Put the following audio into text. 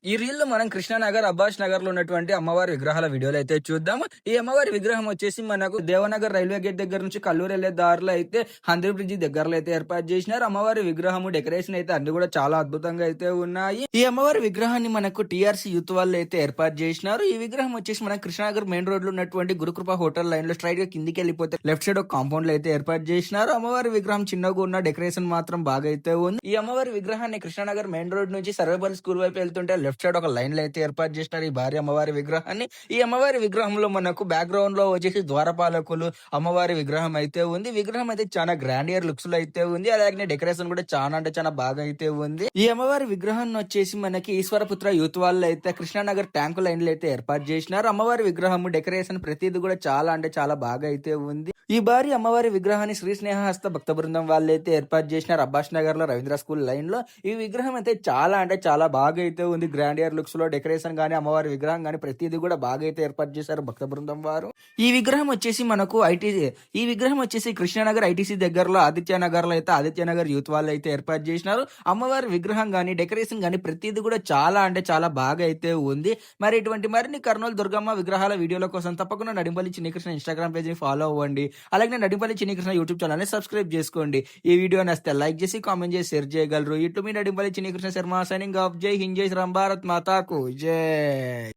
ఈ రీల్‌లో మనం కృష్ణానగర్, అబ్బాస్ నగర్‌లో ఉన్నటువంటి అమ్మవారి విగ్రహాల వీడియోలైతే చూద్దాము. ఈ అమ్మవారి విగ్రహం వచ్చేసి మనకు దేవనగర్ రైల్వే గేట్ దగ్గర నుంచి కల్లూరు ఎళ్ళే దారిలో అయితే హంద్రీ బ్రిడ్జి దగ్గరలో అయితే ఏర్పాటు జేసినారు. అమ్మవారి విగ్రహము, డెకరేషన్ అయితే అన్నీ గూడా చాలా అద్భుతంగా అయితే ఉన్నాయి. ఈ అమ్మవారి విగ్రహాన్ని మనకు టీఆర్‌సీ యూత్ వాళ్ళైతే ఏర్పాటు జేసినారు. ఈ విగ్రహం వచ్చేసి మన కృష్ణానగర్ మెయిన్ రోడ్‌లో ఉన్నటువంటి గురుకృప హోటల్ లైన్‌లో స్ట్రెయిట్‌గా కిందికెళ్ళిపోతే లెఫ్ట్ సైడ్ ఒక కాంపౌండ్‌లో అయితే ఏర్పాటు జేసినారు. అమ్మవారి విగ్రహం చిన్నగా ఉన్న డెకరేషన్ మాత్రం బాగా అయితే ఉంది. ఈ అమ్మవారి విగ్రహాన్ని కృష్ణానగర్ మెయిన్ రోడ్ నుంచి సర్వేపల్లి స్కూల్ వైపు వెళ్తుంటే లెఫ్ట్ సైడ్ ఒక లైన్‌లో అయితే ఏర్పాటు చేసినారు ఈ భారీ అమ్మవారి విగ్రహాన్ని. ఈ అమ్మవారి విగ్రహంలో మనకు బ్యాక్‌గ్రౌండ్‌లో వచ్చేసి ద్వారపాలకులు అమ్మవారి విగ్రహం అయితే ఉంది. విగ్రహం అయితే చాలా గ్రాండియర్ లుక్స్‌లో అయితే ఉంది. అలాగే డెకరేషన్ కూడా చానా అంటే చానా బాగా అయితే ఉంది. ఈ అమ్మవారి విగ్రహాన్ని వచ్చేసి మనకి ఈశ్వరపుత్ర యూత్ వాళ్ళు అయితే కృష్ణానగర్ ట్యాంకు లైన్‌లో అయితే ఏర్పాటు చేసినారు. అమ్మవారి విగ్రహం డెకరేషన్ ప్రతిది కూడా చాలా అంటే చాలా బాగా అయితే ఉంది. ఈ భారీ అమ్మవారి విగ్రహాన్ని శ్రీ స్నేహహస్త భక్త బృందం వాళ్ళైతే ఏర్పాటు చేసినారు అబ్బాస్ నగర్ లో రవీంద్ర స్కూల్ లైన్ లో. ఈ విగ్రహం అయితే చాలా అంటే చాలా బాగా అయితే ఉంది. గ్రాండియర్ లుక్స్ లో డెకరేషన్ గానీ అమ్మవారి విగ్రహం గానీ ప్రతిదీ కూడా బాగా అయితే ఏర్పాటు చేశారు భక్త బృందం వారు. ఈ విగ్రహం వచ్చేసి మనకు ఈ విగ్రహం వచ్చేసి కృష్ణానగర్ ఐటీసీ దగ్గరలో ఆదిత్య నగర్ లో అయితే ఆదిత్య నగర్ యూత్ వాళ్ళు అయితే ఏర్పాటు చేసినారు. అమ్మవారి విగ్రహం గానీ డెకరేషన్ గానీ ప్రతిదీ కూడా చాలా అంటే చాలా బాగా అయితే ఉంది. మరి ఇటువంటి మరిన్ని కర్నూలు దుర్గమ్మ విగ్రహాల వీడియోల కోసం తప్పకుండా నడింపల్లి చిన్ని కృష్ణ ఇన్స్టాగ్రామ్ పేజ్ ని ఫాలో అవ్వండి. అలాగే నడింపల్లి చిన్ని కృష్ణ యూట్యూబ్ ఛానల్ ని సబ్స్క్రైబ్ చేసుకోండి. ఈ వీడియో నచ్చితే లైక్ చేసి కామెంట్ చేసి షేర్ చేయగలరు. ఇటు మీ నడింపల్లి చిన్ని కృష్ణ శర్మ సైనింగ్ ఆఫ్. జై హింద్, జై శ్రీరామ్, భారత్ మాతాకు జై.